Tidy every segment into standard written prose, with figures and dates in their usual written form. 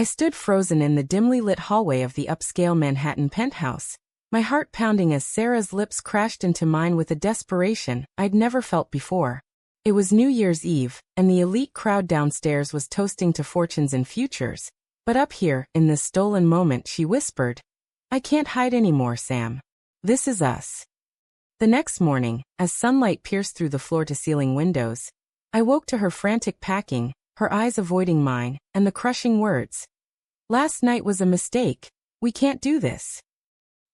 I stood frozen in the dimly lit hallway of the upscale Manhattan penthouse, my heart pounding as Sarah's lips crashed into mine with a desperation I'd never felt before. It was New Year's Eve, and the elite crowd downstairs was toasting to fortunes and futures. But up here, in this stolen moment, she whispered, "I can't hide anymore, Sam. This is us." The next morning, as sunlight pierced through the floor-to-ceiling windows, I woke to her frantic packing, her eyes avoiding mine, and the crushing words, "Last night was a mistake. We can't do this."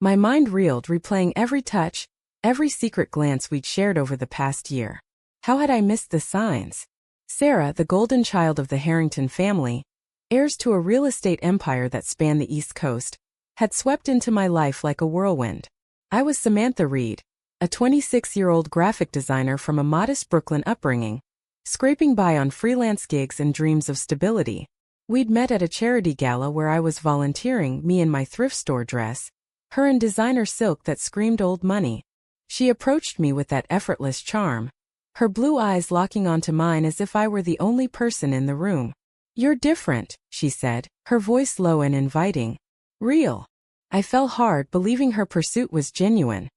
My mind reeled, replaying every touch, every secret glance we'd shared over the past year. How had I missed the signs? Sarah, the golden child of the Harrington family, heirs to a real estate empire that spanned the East Coast, had swept into my life like a whirlwind. I was Samantha Reed, a 26-year-old graphic designer from a modest Brooklyn upbringing, scraping by on freelance gigs and dreams of stability. We'd met at a charity gala where I was volunteering, me in my thrift store dress, her in designer silk that screamed old money. She approached me with that effortless charm, her blue eyes locking onto mine as if I were the only person in the room. "You're different," she said, her voice low and inviting. "Real." I fell hard, believing her pursuit was genuine,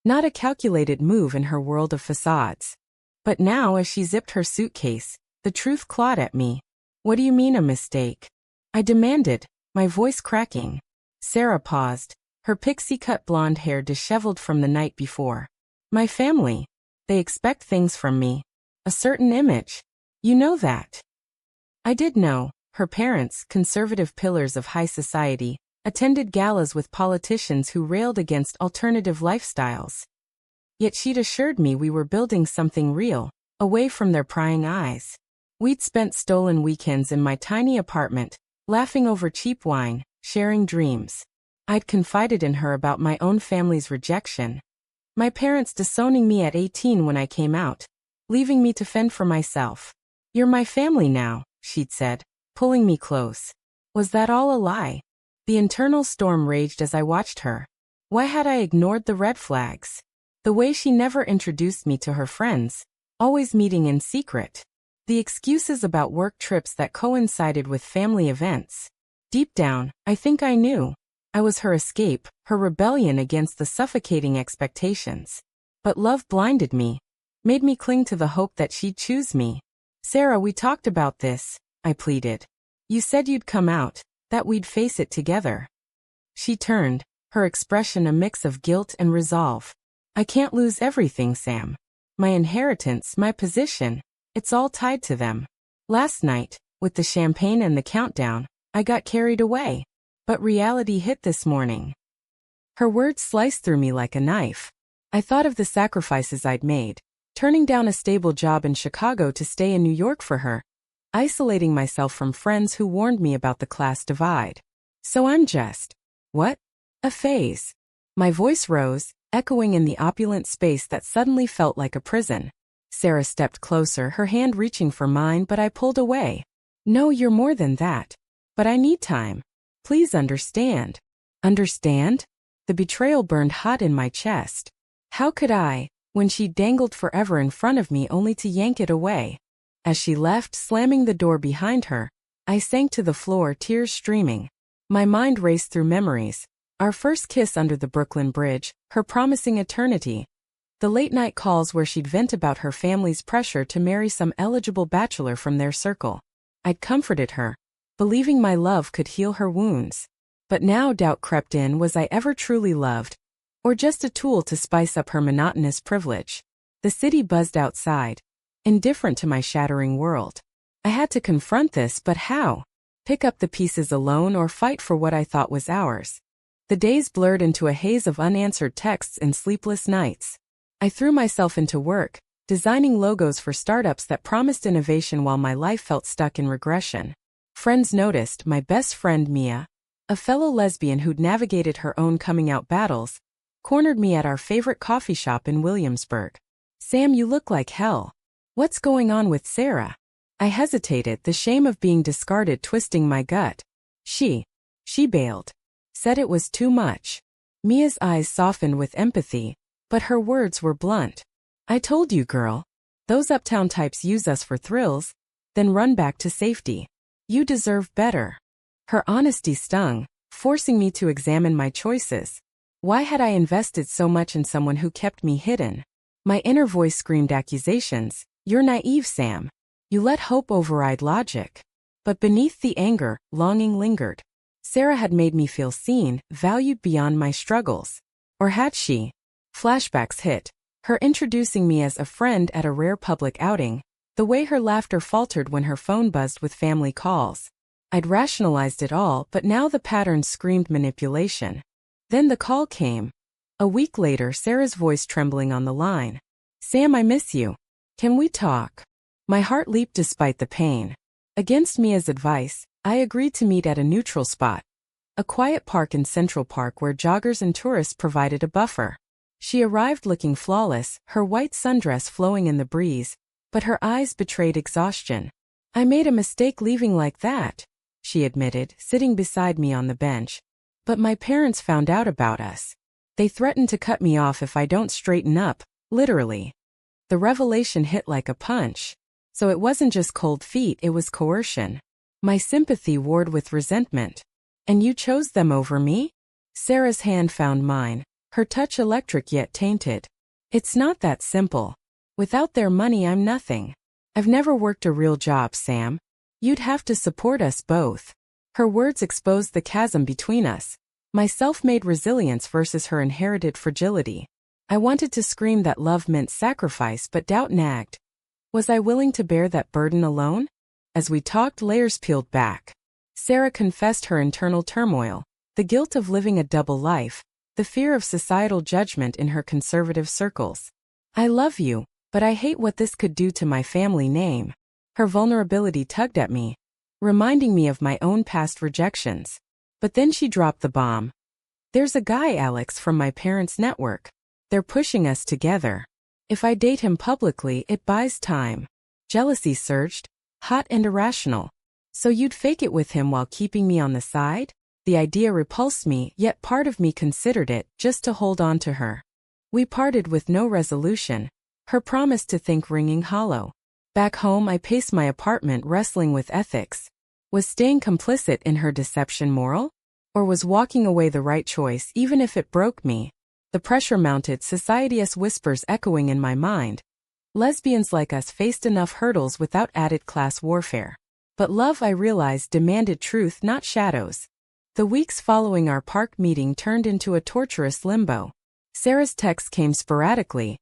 not a calculated move in her world of facades. But now, as she zipped her suitcase, the truth clawed at me. "What do you mean a mistake?" I demanded, my voice cracking. Sarah paused, her pixie-cut blonde hair disheveled from the night before. "My family. They expect things from me. A certain image. You know that." I did know. Her parents, conservative pillars of high society, attended galas with politicians who railed against alternative lifestyles. Yet she'd assured me we were building something real, away from their prying eyes. We'd spent stolen weekends in my tiny apartment, laughing over cheap wine, sharing dreams. I'd confided in her about my own family's rejection. My parents disowning me at 18 when I came out, leaving me to fend for myself. "You're my family now," she'd said, pulling me close. Was that all a lie? The internal storm raged as I watched her. Why had I ignored the red flags? The way she never introduced me to her friends, always meeting in secret. The excuses about work trips that coincided with family events. Deep down, I think I knew. I was her escape, her rebellion against the suffocating expectations. But love blinded me, made me cling to the hope that she'd choose me. "Sarah, we talked about this," I pleaded. "You said you'd come out, that we'd face it together." She turned, her expression a mix of guilt and resolve. "I can't lose everything, Sam. My inheritance, my position, it's all tied to them. Last night, with the champagne and the countdown, I got carried away. But reality hit this morning." Her words sliced through me like a knife. I thought of the sacrifices I'd made, turning down a stable job in Chicago to stay in New York for her, isolating myself from friends who warned me about the class divide. "So I'm just, what? A phase." My voice rose, echoing in the opulent space that suddenly felt like a prison. Sarah stepped closer, her hand reaching for mine, but I pulled away. "No, you're more than that. But I need time. Please understand." Understand? The betrayal burned hot in my chest. How could I, when she dangled forever in front of me only to yank it away? As she left, slamming the door behind her, I sank to the floor, tears streaming. My mind raced through memories. Our first kiss under the Brooklyn Bridge, her promising eternity. The late-night calls where she'd vent about her family's pressure to marry some eligible bachelor from their circle. I'd comforted her, believing my love could heal her wounds. But now doubt crept in. Was I ever truly loved? Or just a tool to spice up her monotonous privilege? The city buzzed outside, indifferent to my shattering world. I had to confront this, but how? Pick up the pieces alone or fight for what I thought was ours? The days blurred into a haze of unanswered texts and sleepless nights. I threw myself into work, designing logos for startups that promised innovation while my life felt stuck in regression. Friends noticed. My best friend Mia, a fellow lesbian who'd navigated her own coming-out battles, cornered me at our favorite coffee shop in Williamsburg. "Sam, you look like hell. What's going on with Sarah?" I hesitated, the shame of being discarded twisting my gut. She bailed. Said it was too much. Mia's eyes softened with empathy, but her words were blunt. "I told you, girl. Those uptown types use us for thrills, then run back to safety. You deserve better." Her honesty stung, forcing me to examine my choices. Why had I invested so much in someone who kept me hidden? My inner voice screamed accusations. You're naive, Sam. You let hope override logic. But beneath the anger, longing lingered. Sarah had made me feel seen, valued beyond my struggles. Or had she? Flashbacks hit. Her introducing me as a friend at a rare public outing. The way her laughter faltered when her phone buzzed with family calls. I'd rationalized it all, but now the pattern screamed manipulation. Then the call came. A week later, Sarah's voice trembling on the line. Sam, I miss you. Can we talk? My heart leaped despite the pain. Against Mia's advice, I agreed to meet at a neutral spot. A quiet park in Central Park where joggers and tourists provided a buffer. She arrived looking flawless, her white sundress flowing in the breeze, but her eyes betrayed exhaustion. I made a mistake leaving like that, she admitted, sitting beside me on the bench. But my parents found out about us. They threatened to cut me off if I don't straighten up, literally. The revelation hit like a punch. So it wasn't just cold feet, it was coercion. My sympathy warred with resentment. And you chose them over me? Sarah's hand found mine, her touch electric yet tainted. It's not that simple. Without their money, I'm nothing. I've never worked a real job, Sam. You'd have to support us both. Her words exposed the chasm between us. My self-made resilience versus her inherited fragility. I wanted to scream that love meant sacrifice, but doubt nagged. Was I willing to bear that burden alone? As we talked, layers peeled back. Sarah confessed her internal turmoil, the guilt of living a double life, the fear of societal judgment in her conservative circles. I love you, but I hate what this could do to my family name. Her vulnerability tugged at me, reminding me of my own past rejections. But then she dropped the bomb. There's a guy, Alex, from my parents' network. They're pushing us together. If I date him publicly, it buys time. Jealousy surged, hot and irrational. So you'd fake it with him while keeping me on the side? The idea repulsed me, yet part of me considered it, just to hold on to her. We parted with no resolution, her promise to think ringing hollow. Back home, I paced my apartment wrestling with ethics. Was staying complicit in her deception moral? Or was walking away the right choice even if it broke me? The pressure mounted, society's whispers echoing in my mind. Lesbians like us faced enough hurdles without added class warfare. But love, I realized, demanded truth, not shadows. The weeks following our park meeting turned into a torturous limbo. Sarah's texts came sporadically.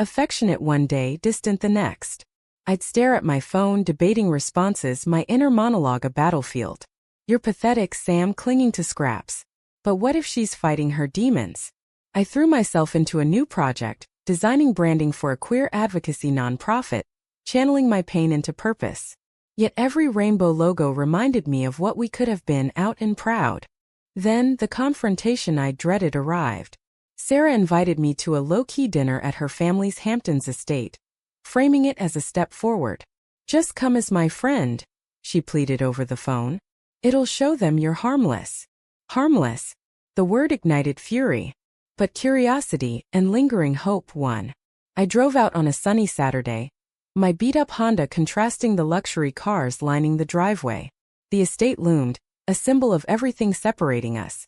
Affectionate one day, distant the next. I'd stare at my phone, debating responses, my inner monologue a battlefield. You're pathetic, Sam, clinging to scraps. But what if she's fighting her demons? I threw myself into a new project, designing branding for a queer advocacy nonprofit, channeling my pain into purpose. Yet every rainbow logo reminded me of what we could have been, out and proud. Then, the confrontation I dreaded arrived. Sarah invited me to a low-key dinner at her family's Hamptons estate, framing it as a step forward. Just come as my friend, she pleaded over the phone. It'll show them you're harmless. Harmless. The word ignited fury. But curiosity and lingering hope won. I drove out on a sunny Saturday, my beat-up Honda contrasting the luxury cars lining the driveway. The estate loomed, a symbol of everything separating us.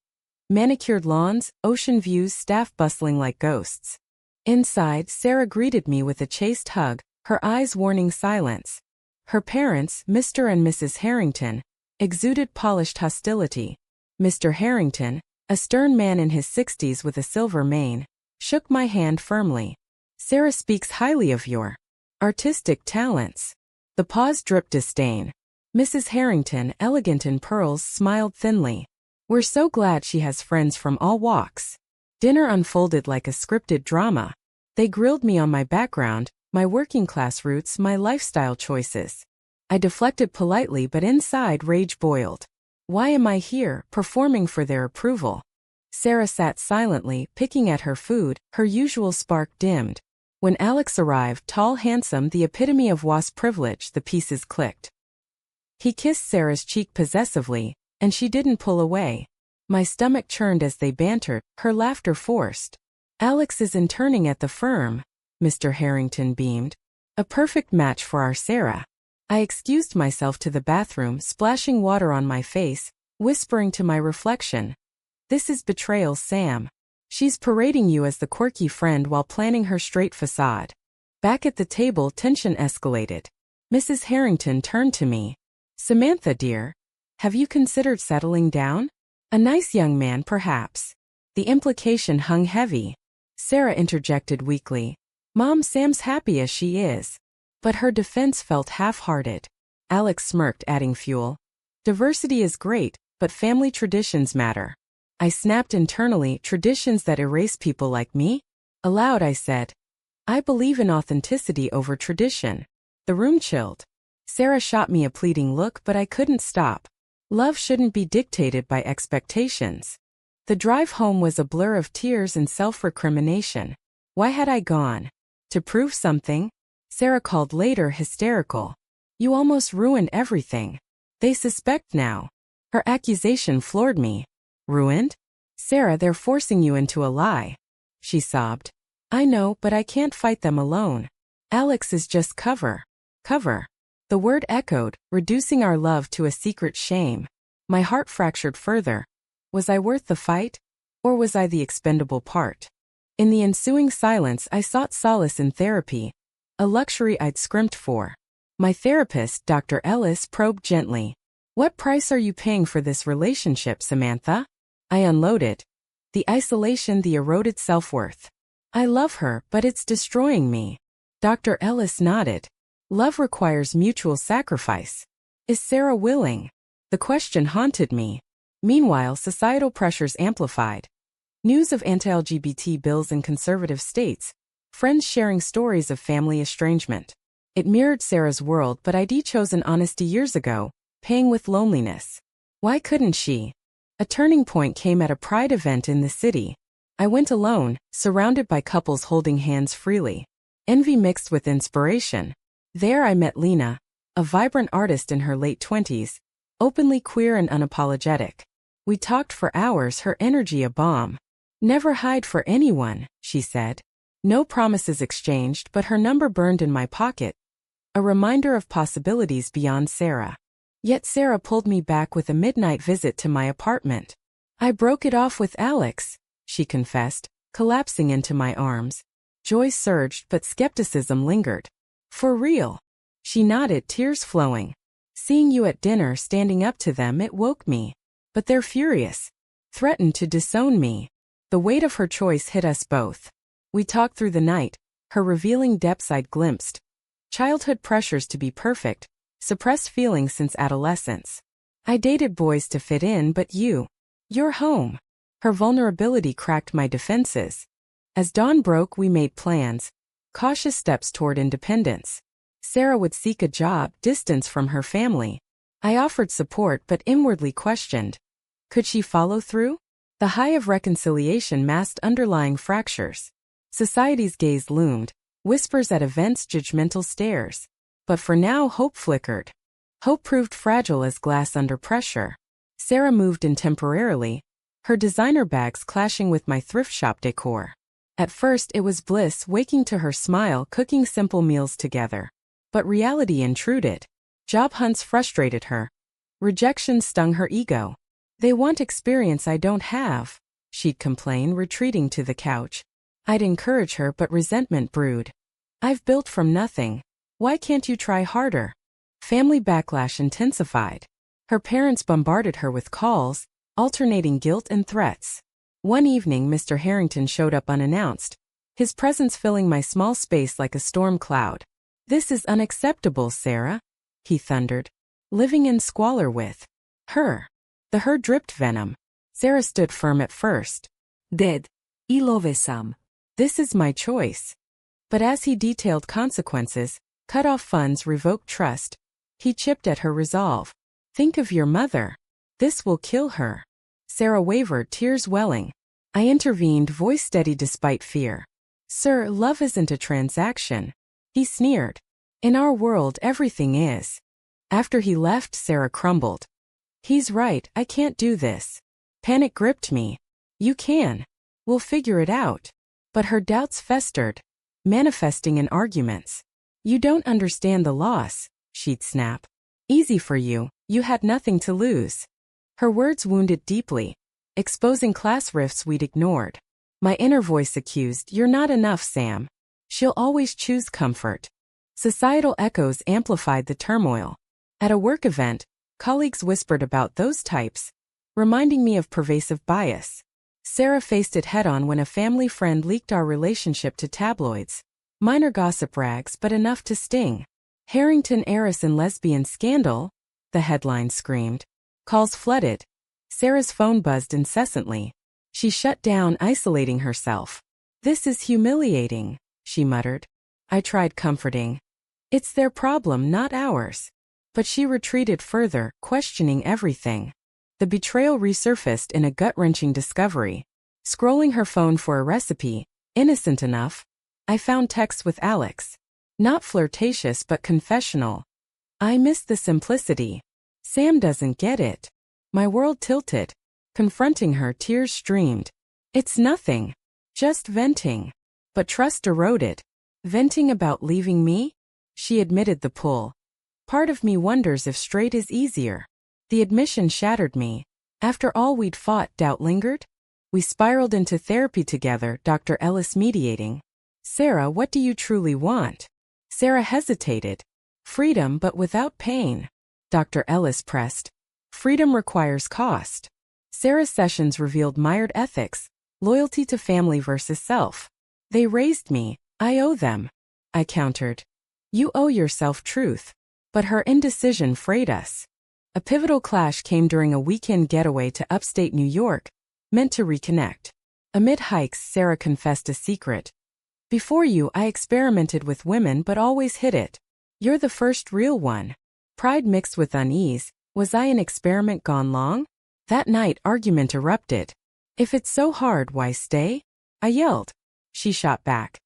Manicured lawns, ocean views, staff bustling like ghosts. Inside, Sarah greeted me with a chaste hug, her eyes warning silence. Her parents, Mr. and Mrs. Harrington, exuded polished hostility. Mr. Harrington, a stern man in his 60s with a silver mane, shook my hand firmly. Sarah speaks highly of your artistic talents. The pause dripped disdain. Mrs. Harrington, elegant in pearls, smiled thinly. We're so glad she has friends from all walks. Dinner unfolded like a scripted drama. They grilled me on my background, my working class roots, my lifestyle choices. I deflected politely, but inside rage boiled. Why am I here, performing for their approval? Sarah sat silently, picking at her food, her usual spark dimmed. When Alex arrived, tall, handsome, the epitome of wasp privilege, the pieces clicked. He kissed Sarah's cheek possessively, and she didn't pull away. My stomach churned as they bantered, her laughter forced. Alex is interning at the firm, Mr. Harrington beamed. A perfect match for our Sarah. I excused myself to the bathroom, splashing water on my face, whispering to my reflection. This is betrayal, Sam. She's parading you as the quirky friend while planning her straight facade. Back at the table, tension escalated. Mrs. Harrington turned to me. Samantha, dear, have you considered settling down? A nice young man, perhaps. The implication hung heavy. Sarah interjected weakly. Mom, Sam's happy as she is. But her defense felt half-hearted. Alex smirked, adding fuel. Diversity is great, but family traditions matter. I snapped internally, traditions that erase people like me? Aloud I said, I believe in authenticity over tradition. The room chilled. Sarah shot me a pleading look, but I couldn't stop. Love shouldn't be dictated by expectations. The drive home was a blur of tears and self-recrimination. Why had I gone? To prove something? Sarah called later, hysterical. You almost ruined everything. They suspect now. Her accusation floored me. Ruined? Sarah, they're forcing you into a lie. She sobbed. I know, but I can't fight them alone. Alex is just cover. Cover. The word echoed, reducing our love to a secret shame. My heart fractured further. Was I worth the fight? Or was I the expendable part? In the ensuing silence, I sought solace in therapy, a luxury I'd scrimped for. My therapist, Dr. Ellis, probed gently. What price are you paying for this relationship, Samantha? I unloaded. The isolation, the eroded self-worth. I love her, but it's destroying me. Dr. Ellis nodded. Love requires mutual sacrifice. Is Sarah willing? The question haunted me. Meanwhile, societal pressures amplified. News of anti-LGBT bills in conservative states, friends sharing stories of family estrangement. It mirrored Sarah's world, but I'd chosen honesty years ago, paying with loneliness. Why couldn't she? A turning point came at a pride event in the city. I went alone, surrounded by couples holding hands freely. Envy mixed with inspiration. There I met Lena, a vibrant artist in her late 20s, openly queer and unapologetic. We talked for hours, her energy a bomb. Never hide for anyone, she said. No promises exchanged, but her number burned in my pocket. A reminder of possibilities beyond Sarah. Yet Sarah pulled me back with a midnight visit to my apartment. I broke it off with Alex, she confessed, collapsing into my arms. Joy surged, but skepticism lingered. For real? She nodded, tears flowing. Seeing you at dinner, standing up to them, it woke me. But they're furious. Threatened to disown me. The weight of her choice hit us both. We talked through the night, her revealing depths I'd glimpsed. Childhood pressures to be perfect, suppressed feelings since adolescence. I dated boys to fit in, but you're home. Her vulnerability cracked my defenses. As dawn broke, we made plans, cautious steps toward independence. Sarah would seek a job, distance from her family. I offered support but inwardly questioned. Could she follow through? The high of reconciliation masked underlying fractures. Society's gaze loomed, whispers at events, judgmental stares. But for now, hope flickered. Hope proved fragile as glass under pressure. Sarah moved in temporarily, her designer bags clashing with my thrift shop decor. At first it was bliss, waking to her smile, cooking simple meals together. But reality intruded. Job hunts frustrated her. Rejection stung her ego. They want experience I don't have, she'd complain, retreating to the couch. I'd encourage her, but resentment brewed. I've built from nothing. Why can't you try harder? Family backlash intensified. Her parents bombarded her with calls, alternating guilt and threats. One evening, Mr. Harrington showed up unannounced, his presence filling my small space like a storm cloud. This is unacceptable, Sarah, he thundered. Living in squalor with her. The her dripped venom. Sarah stood firm at first. Dead. Ilove Sam. This is my choice. But as he detailed consequences, cut off funds, revoked trust, he chipped at her resolve. Think of your mother. This will kill her. Sarah wavered, tears welling. I intervened, voice steady despite fear. Sir, love isn't a transaction. He sneered. In our world, everything is. After he left, Sarah crumbled. He's right, I can't do this. Panic gripped me. You can. We'll figure it out. But her doubts festered, manifesting in arguments. You don't understand the loss, she'd snap. Easy for you, you had nothing to lose. Her words wounded deeply, exposing class rifts we'd ignored. My inner voice accused, "You're not enough, Sam. She'll always choose comfort." Societal echoes amplified the turmoil. At a work event, colleagues whispered about those types, reminding me of pervasive bias. Sarah faced it head-on when a family friend leaked our relationship to tabloids. Minor gossip rags, but enough to sting. "Harrington heiress in lesbian scandal," the headline screamed. Calls flooded. Sarah's phone buzzed incessantly. She shut down, isolating herself. "This is humiliating," she muttered. I tried comforting. "It's their problem, not ours." But she retreated further, questioning everything. The betrayal resurfaced in a gut-wrenching discovery. Scrolling her phone for a recipe, innocent enough, I found texts with Alex. Not flirtatious but confessional. I missed the simplicity. Sam doesn't get it. My world tilted. Confronting her, tears streamed. "It's nothing. Just venting." But trust eroded. "Venting about leaving me?" She admitted the pull. Part of me wonders if straight is easier. The admission shattered me. After all we'd fought, doubt lingered? We spiraled into therapy together, Dr. Ellis mediating. "Sarah, what do you truly want?" Sarah hesitated. "Freedom, but without pain." Dr. Ellis pressed. "Freedom requires cost." Sarah's sessions revealed mired ethics, loyalty to family versus self. "They raised me. I owe them." I countered. "You owe yourself truth." But her indecision frayed us. A pivotal clash came during a weekend getaway to upstate New York, meant to reconnect. Amid hikes, Sarah confessed a secret. "Before you, I experimented with women but always hid it. You're the first real one." Pride mixed with unease. Was I an experiment gone long? That night, argument erupted. "If it's so hard, why stay?" I yelled. She shot back.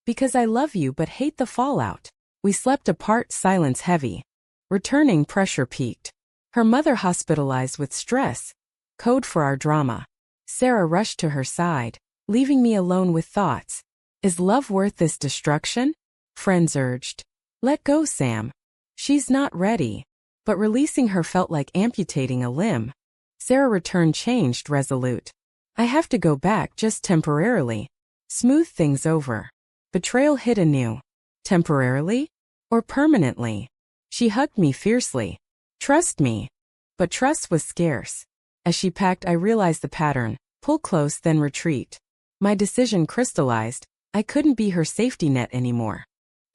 "Because I love you but hate the fallout." We slept apart, silence heavy. Returning, pressure peaked. Her mother hospitalized with stress. Code for our drama. Sarah rushed to her side, leaving me alone with thoughts. Is love worth this destruction? Friends urged. "Let go, Sam. She's not ready." But releasing her felt like amputating a limb. Sarah returned changed, resolute. "I have to go back, just temporarily. Smooth things over." Betrayal hit anew. Temporarily? Or permanently? She hugged me fiercely. "Trust me." But trust was scarce. As she packed, I realized the pattern. Pull close, then retreat. My decision crystallized. I couldn't be her safety net anymore.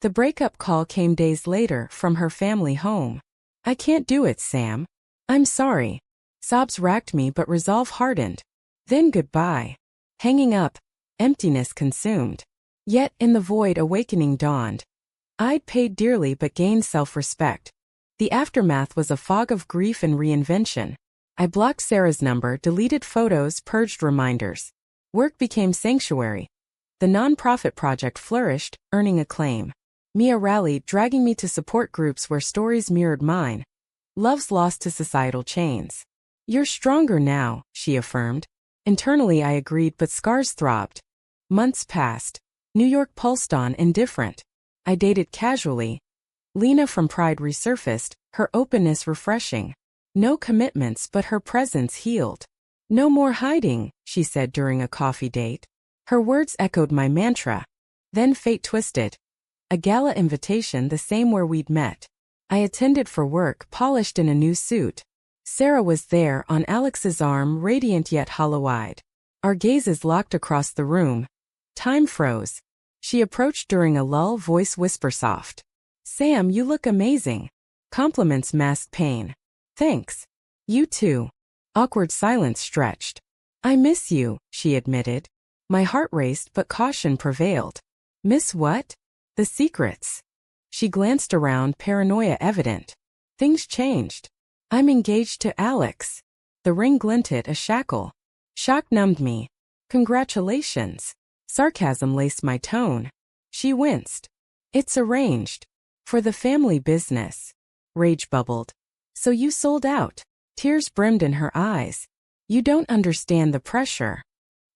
The breakup call came days later, from her family home. "I can't do it, Sam. I'm sorry." Sobs racked me but resolve hardened. Then goodbye. Hanging up, emptiness consumed. Yet in the void awakening dawned. I'd paid dearly but gained self-respect. The aftermath was a fog of grief and reinvention. I blocked Sarah's number, deleted photos, purged reminders. Work became sanctuary. The nonprofit project flourished, earning acclaim. Mia rallied, dragging me to support groups where stories mirrored mine. Love's lost to societal chains. "You're stronger now," she affirmed. Internally I agreed, but scars throbbed. Months passed. New York pulsed on, indifferent. I dated casually. Lena from Pride resurfaced, her openness refreshing. No commitments, but her presence healed. "No more hiding," she said during a coffee date. Her words echoed my mantra. Then fate twisted. A gala invitation, the same where we'd met. I attended for work, polished in a new suit. Sarah was there, on Alex's arm, radiant yet hollow-eyed. Our gazes locked across the room. Time froze. She approached during a lull, voice whisper soft. "Sam, you look amazing." Compliments masked pain. "Thanks. You too." Awkward silence stretched. "I miss you," she admitted. My heart raced, but caution prevailed. "Miss what?" "The secrets." She glanced around, paranoia evident. "Things changed. I'm engaged to Alex." The ring glinted, a shackle. Shock numbed me. "Congratulations." Sarcasm laced my tone. She winced. "It's arranged. For the family business." Rage bubbled. "So you sold out." Tears brimmed in her eyes. "You don't understand the pressure."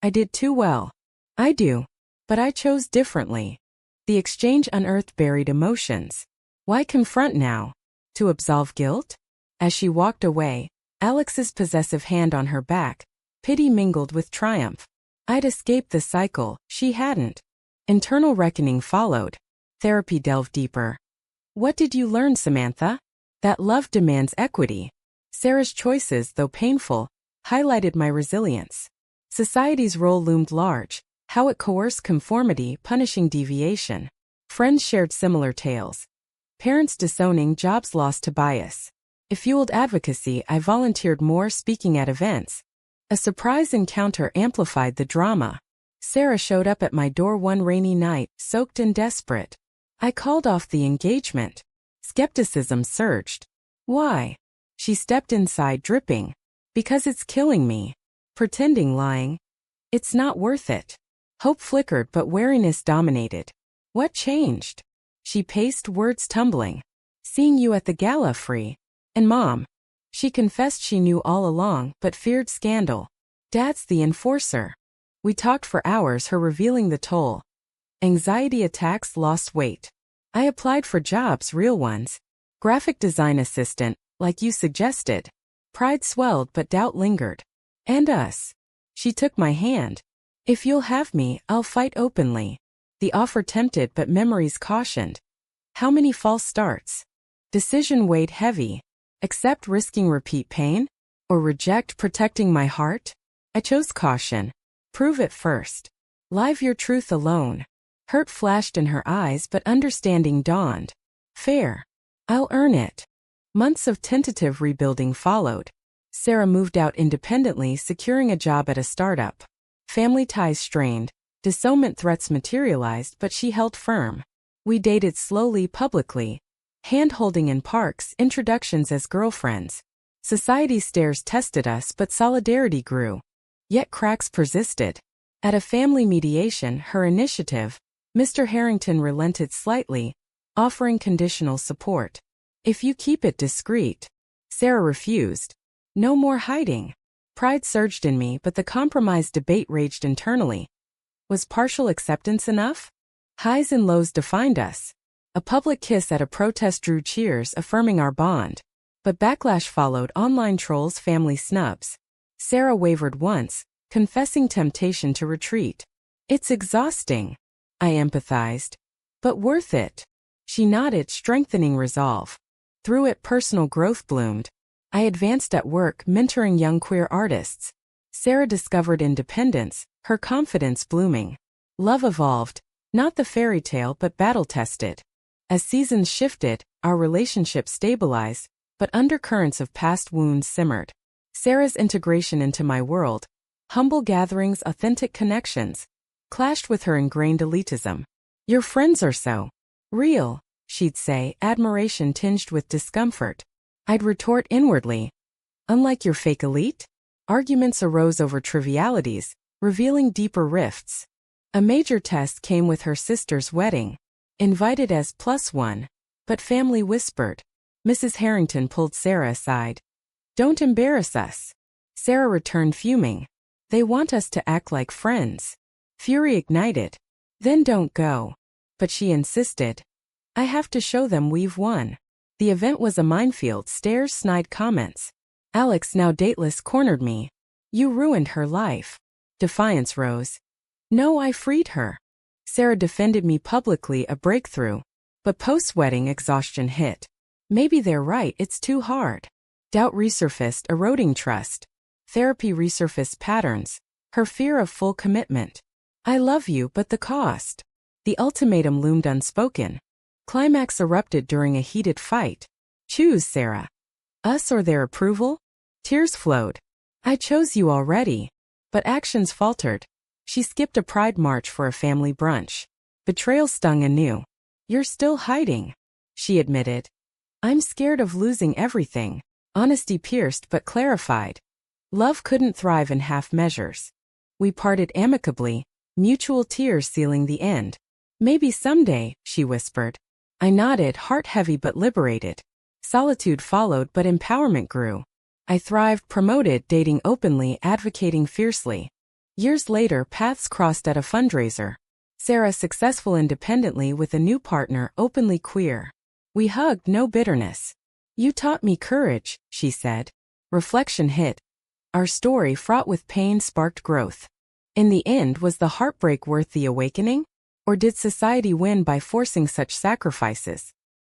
I did too well. "I do. But I chose differently." The exchange unearthed buried emotions. Why confront now? To absolve guilt? As she walked away, Alex's possessive hand on her back, pity mingled with triumph. I'd escaped the cycle, she hadn't. Internal reckoning followed. Therapy delved deeper. What did you learn, Samantha? That love demands equity. Sarah's choices, though painful, highlighted my resilience. Society's role loomed large, how it coerced conformity, punishing deviation. Friends shared similar tales. Parents disowning, jobs lost to bias. It fueled advocacy. I volunteered more, speaking at events. A surprise encounter amplified the drama. Sarah showed up at my door one rainy night, soaked and desperate. I called off the engagement. Skepticism surged. Why? She stepped inside, dripping. Because it's killing me. Pretending, lying. It's not worth it. Hope flickered, but wariness dominated. What changed? She paced, words tumbling. Seeing you at the gala, free. And Mom. She confessed she knew all along, but feared scandal. Dad's the enforcer. We talked for hours, her revealing the toll. Anxiety attacks, lost weight. I applied for jobs, real ones. Graphic design assistant, like you suggested. Pride swelled, but doubt lingered. And us. She took my hand. If you'll have me, I'll fight openly. The offer tempted, but memories cautioned. How many false starts? Decision weighed heavy. Accept, risking repeat pain? Or reject, protecting my heart? I chose caution. Prove it first. Live your truth alone. Hurt flashed in her eyes, but understanding dawned. Fair. I'll earn it. Months of tentative rebuilding followed. Sarah moved out independently, securing a job at a startup. Family ties strained. Disownment threats materialized, but she held firm. We dated slowly, publicly. Hand-holding in parks, introductions as girlfriends. Society's stares tested us, but solidarity grew. Yet cracks persisted. At a family mediation, her initiative, Mr. Harrington relented slightly, offering conditional support. If you keep it discreet. Sarah refused. No more hiding. Pride surged in me, but the compromise debate raged internally. Was partial acceptance enough? Highs and lows defined us. A public kiss at a protest drew cheers, affirming our bond. But backlash followed, online trolls, family snubs. Sarah wavered once, confessing temptation to retreat. It's exhausting. I empathized. But worth it. She nodded, strengthening resolve. Through it, personal growth bloomed. I advanced at work, mentoring young queer artists. Sarah discovered independence, her confidence blooming. Love evolved, not the fairy tale but battle-tested. As seasons shifted, our relationship stabilized, but undercurrents of past wounds simmered. Sarah's integration into my world, humble gatherings, authentic connections, clashed with her ingrained elitism. Your friends are so real, she'd say, admiration tinged with discomfort. I'd retort inwardly. Unlike your fake elite? Arguments arose over trivialities, revealing deeper rifts. A major test came with her sister's wedding. Invited as +1. But family whispered. Mrs. Harrington pulled Sarah aside. Don't embarrass us. Sarah returned fuming. They want us to act like friends. Fury ignited. Then don't go. But she insisted. I have to show them we've won. The event was a minefield, stares, snide comments. Alex, now dateless, cornered me. You ruined her life. Defiance rose. No, I freed her. Sarah defended me publicly, a breakthrough. But post-wedding exhaustion hit. Maybe they're right, it's too hard. Doubt resurfaced, eroding trust. Therapy resurfaced patterns. Her fear of full commitment. I love you, but the cost. The ultimatum loomed unspoken. Climax erupted during a heated fight. Choose, Sarah. Us or their approval? Tears flowed. I chose you already. But actions faltered. She skipped a pride march for a family brunch. Betrayal stung anew. You're still hiding, she admitted. I'm scared of losing everything. Honesty pierced but clarified. Love couldn't thrive in half measures. We parted amicably, mutual tears sealing the end. Maybe someday, she whispered. I nodded, heart heavy but liberated. Solitude followed, but empowerment grew. I thrived, promoted, dating openly, advocating fiercely. Years later, paths crossed at a fundraiser. Sarah successful independently with a new partner, openly queer. We hugged, no bitterness. You taught me courage, she said. Reflection hit. Our story, fraught with pain, sparked growth. In the end, was the heartbreak worth the awakening? Or did society win by forcing such sacrifices?